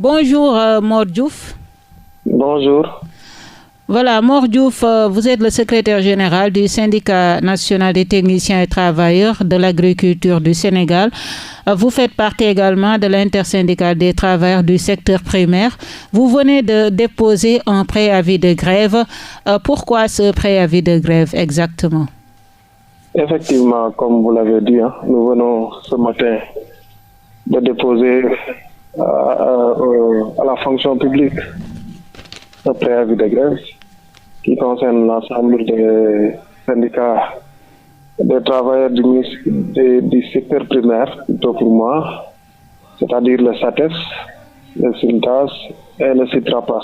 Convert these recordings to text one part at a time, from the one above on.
Bonjour Mor Diouf. Bonjour. Voilà, Mor Diouf, vous êtes le secrétaire général du syndicat national des techniciens et travailleurs de l'agriculture du Sénégal. Vous faites partie également de l'intersyndicale des travailleurs du secteur primaire. Vous venez de déposer un préavis de grève. Pourquoi ce préavis de grève exactement? Effectivement, comme vous l'avez dit, nous venons ce matin de déposer à la fonction publique un préavis de grève qui concerne l'ensemble des syndicats des travailleurs du secteur primaire, plutôt pour moi, c'est-à-dire le SATES, le SYNTAS et le SITRAPAS.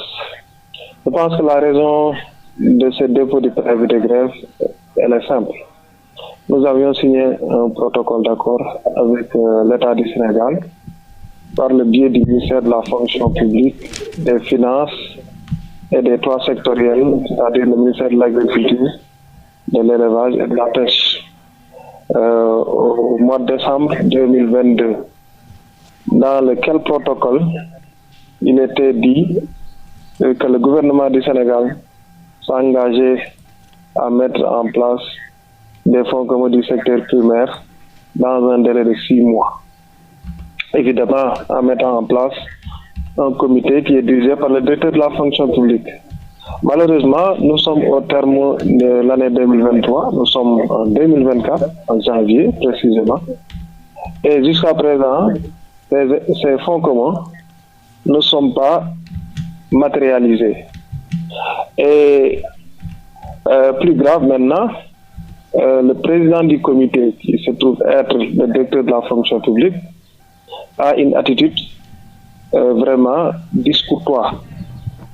Je pense que la raison de ce dépôt du préavis de grève, elle est simple. Nous avions signé un protocole d'accord avec l'État du Sénégal par le biais du ministère de la fonction publique, des finances et des toits sectoriels, c'est-à-dire le ministère de l'Agriculture, de l'Élevage et de la Pêche. Au mois de décembre 2022, dans lequel protocole il était dit que le gouvernement du Sénégal s'engageait à mettre en place des fonds communs du secteur primaire dans un délai de 6 mois. Évidemment, en mettant en place un comité qui est dirigé par le directeur de la fonction publique. Malheureusement, nous sommes au terme de l'année 2023, nous sommes en 2024, en janvier précisément, et jusqu'à présent, ces fonds communs ne sont pas matérialisés. Et plus grave maintenant, le président du comité, qui se trouve être le directeur de la fonction publique, a une attitude vraiment discourtoise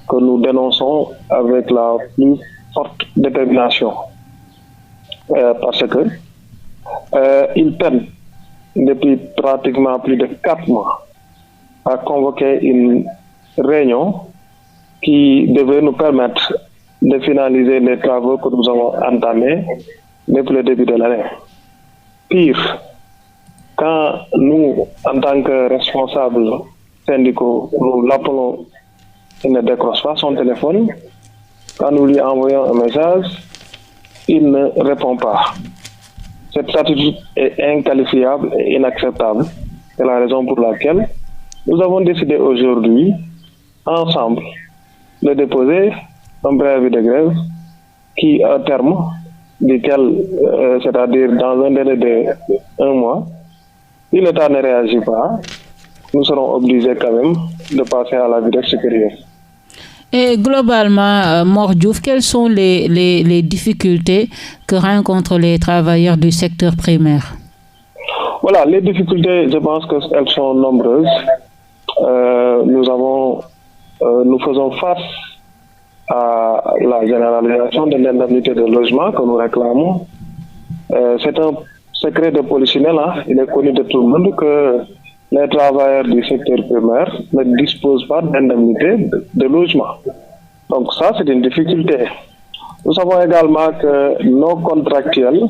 que nous dénonçons avec la plus forte détermination. Parce que il peine depuis pratiquement plus de 4 mois à convoquer une réunion qui devait nous permettre de finaliser les travaux que nous avons entamés depuis le début de l'année. Pire, quand nous, en tant que responsables syndicaux, nous l'appelons, il ne décroche pas son téléphone. Quand nous lui envoyons un message, il ne répond pas. Cette attitude est inqualifiable et inacceptable. C'est la raison pour laquelle nous avons décidé aujourd'hui, ensemble, de déposer un préavis de grève qui, à terme, duquel, c'est-à-dire dans un délai de 1 mois, si l'État ne réagit pas, nous serons obligés quand même de passer à la vitesse supérieure. Et globalement, Mor Diouf, quelles sont les difficultés que rencontrent les travailleurs du secteur primaire? Voilà, les difficultés, je pense qu'elles sont nombreuses. Nous faisons face à la généralisation de l'indemnité de logement que nous réclamons. C'est un secret de polichinelle, il est connu de tout le monde que les travailleurs du secteur primaire ne disposent pas d'indemnité de logement. Donc ça, c'est une difficulté. Nous savons également que nos contractuels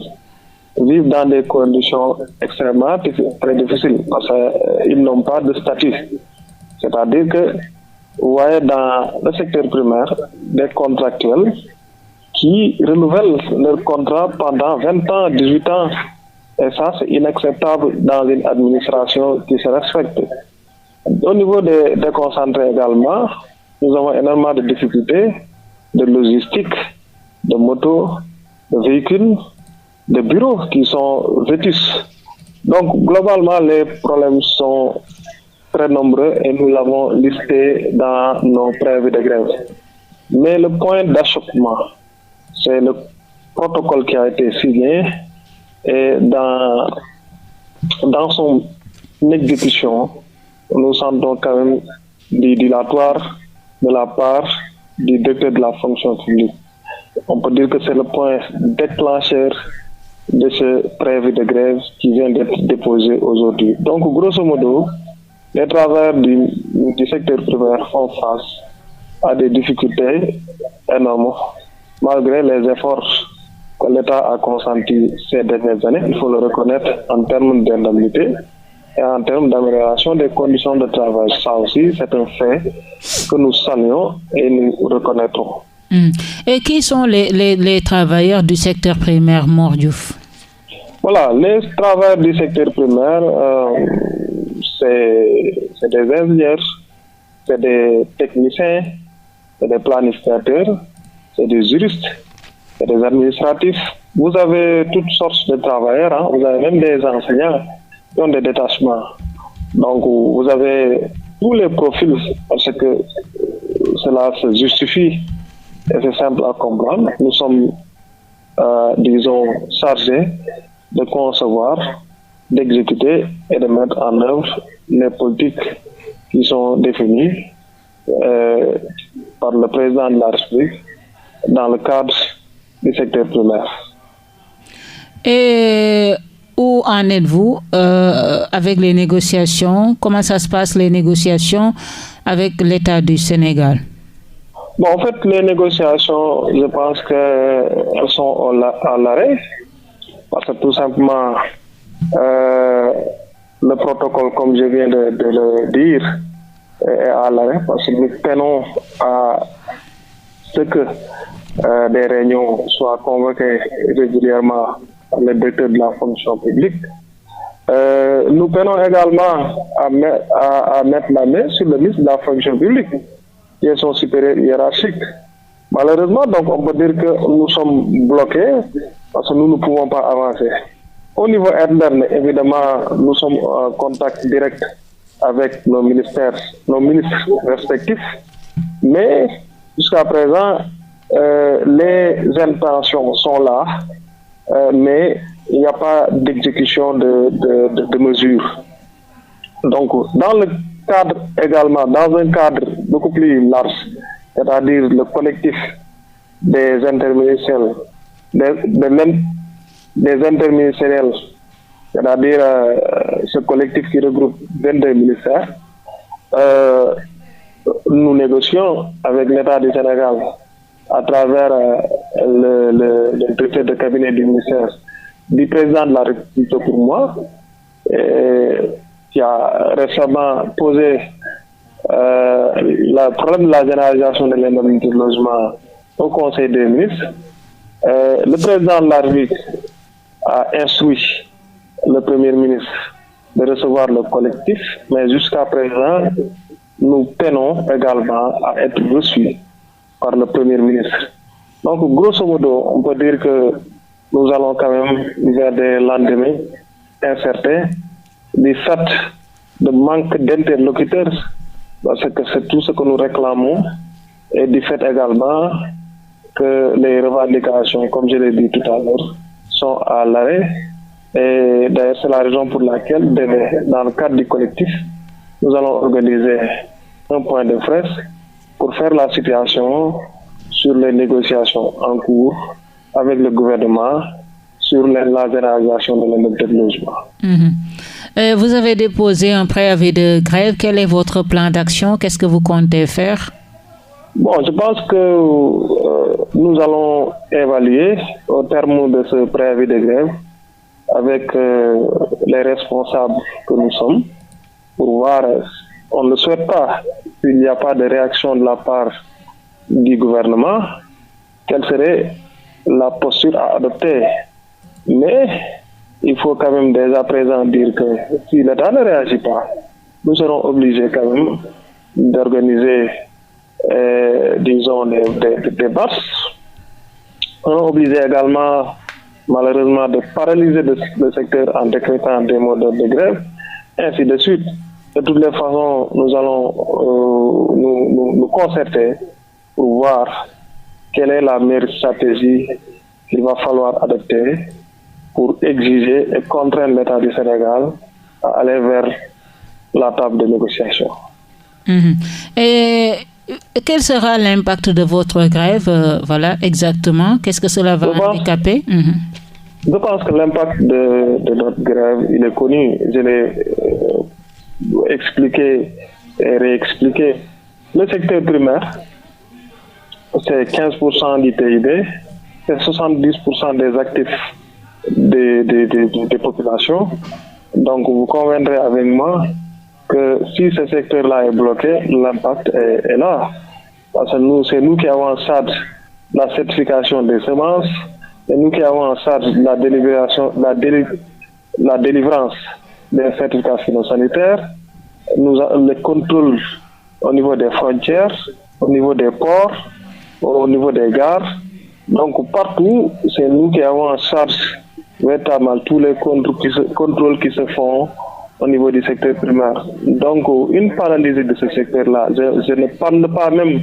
vivent dans des conditions extrêmement très difficiles parce qu'ils n'ont pas de statut. C'est-à-dire que vous voyez dans le secteur primaire des contractuels qui renouvellent leur contrat pendant 20 ans, 18 ans. Et ça, c'est inacceptable dans une administration qui se respecte. Au niveau des déconcentrés également, nous avons énormément de difficultés de logistique, de motos, de véhicules, de bureaux qui sont vétus. Donc, globalement, les problèmes sont très nombreux et nous l'avons listé dans nos préavis de grève. Mais le point d'achoppement, c'est le protocole qui a été signé et dans son exécution, nous sentons quand même du dilatoire de la part du directeur de la fonction publique. On peut dire que c'est le point déclencheur de ce préavis de grève qui vient d'être déposé aujourd'hui. Donc, grosso modo, les travailleurs du secteur primaire font face à des difficultés énormes, malgré les efforts que l'État a consentis ces dernières années, il faut le reconnaître en termes d'indemnité. et en termes d'amélioration des conditions de travail. Ça aussi, c'est un fait que nous saluons et nous reconnaîtrons. Et qui sont les travailleurs du secteur primaire, Mor Diouf? Voilà, les travailleurs du secteur primaire, c'est des ingénieurs, c'est des techniciens, c'est des planificateurs, c'est des juristes, c'est des administratifs. Vous avez toutes sortes de travailleurs, hein. Vous avez même des enseignants qui ont des détachements. Donc, vous avez tous les profils parce que cela se justifie et c'est simple à comprendre. Nous sommes, disons, chargés de concevoir, d'exécuter et de mettre en œuvre les politiques qui sont définies par le président de la République dans le cadre du secteur primaire. Et où en êtes-vous avec les négociations? Comment ça se passe, les négociations avec l'État du Sénégal? Bon, en fait, les négociations, je pense qu'elles sont à l'arrêt, parce que tout simplement, le protocole, comme je viens de le dire, est à l'arrêt, parce que nous tenons à ce que des réunions soient convoquées régulièrement par le directeur de la fonction publique. Nous peinons également à mettre la main sur le ministre de la fonction publique, qui est son supérieur hiérarchique. Malheureusement, donc, on peut dire que nous sommes bloqués parce que nous ne pouvons pas avancer. Au niveau interne, évidemment, nous sommes en contact direct avec nos ministères, nos ministres respectifs, mais jusqu'à présent, les intentions sont là, mais il n'y a pas d'exécution de mesures. Donc, dans le cadre également, dans un cadre beaucoup plus large, c'est-à-dire le collectif des interministériels, des interministériels, c'est-à-dire ce collectif qui regroupe 22 ministères, nous négocions avec l'État du Sénégal à travers le directeur de cabinet du ministère du président de la République pour moi, qui a récemment posé le problème de la généralisation de l'indemnité de logement au Conseil des ministres. Le président de la République a instruit le Premier ministre de recevoir le collectif, mais jusqu'à présent, nous peinons également à être reçus par le Premier ministre. Donc, grosso modo, on peut dire que nous allons quand même vers des lendemains incertains, du fait de manque d'interlocuteurs, parce que c'est tout ce que nous réclamons, et du fait également que les revendications, comme je l'ai dit tout à l'heure, sont à l'arrêt. Et d'ailleurs, c'est la raison pour laquelle, dans le cadre du collectif, nous allons organiser un point de presse pour faire la situation sur les négociations en cours avec le gouvernement sur la généralisation de l'indemnité de logement. Vous avez déposé un préavis de grève. Quel est votre plan d'action? Qu'est-ce que vous comptez faire? Bon, je pense que nous allons évaluer au terme de ce préavis de grève avec les responsables que nous sommes pour voir, on ne souhaite pas, s'il n'y a pas de réaction de la part du gouvernement, quelle serait la posture à adopter. Mais il faut quand même dès à présent dire que si l'État ne réagit pas, nous serons obligés quand même d'organiser, disons, des marches. Nous serons obligés également, malheureusement, de paralyser le secteur en décrétant des modes de grève, ainsi de suite. De toutes les façons, nous allons nous concerter pour voir quelle est la meilleure stratégie qu'il va falloir adopter pour exiger et contraindre l'État du Sénégal à aller vers la table de négociation. Et quel sera l'impact de votre grève? Voilà, exactement. Qu'est-ce que cela va handicaper? Je pense que l'impact de notre grève, il est connu. Je l'ai expliqué et réexpliqué. Le secteur primaire, c'est 15% du PIB, c'est 70% des actifs des populations. Donc, vous conviendrez avec moi que si ce secteur-là est bloqué, l'impact est là. Parce que c'est nous qui avons en charge la certification des semences, c'est nous qui avons en charge la délivrance des certificats phytosanitaires, les contrôles au niveau des frontières, au niveau des ports, au niveau des gares. Donc partout, c'est nous qui avons en charge véritablement tous les contrôles qui se font au niveau du secteur primaire. Donc une paralysie de ce secteur-là, je ne parle pas même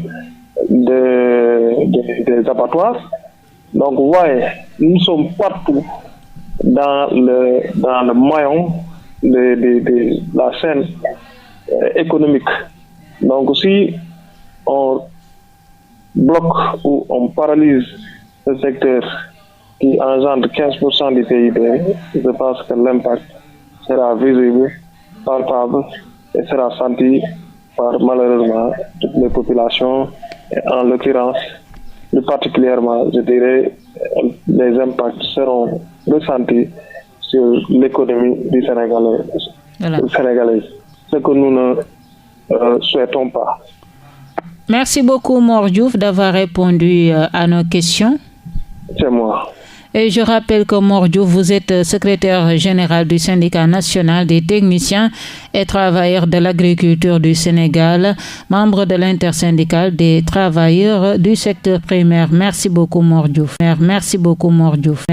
des abattoirs. Donc vous voyez, nous sommes partout dans le maillon de la chaîne économique. Donc si on bloque ou on paralyse ce secteur qui engendre 15% du PIB, je pense que l'impact sera visible, palpable et sera senti par malheureusement toutes les populations, et en l'occurrence, plus particulièrement, je dirais, les impacts seront ressentis sur l'économie du Sénégalais, ce que nous ne souhaitons pas. Merci beaucoup Mor Diouf d'avoir répondu à nos questions. C'est moi. Et je rappelle que Mor Diouf, vous êtes secrétaire général du syndicat national des techniciens et travailleurs de l'agriculture du Sénégal, membre de l'intersyndicale des travailleurs du secteur primaire. Merci beaucoup Mor Diouf. Merci beaucoup Mor Diouf.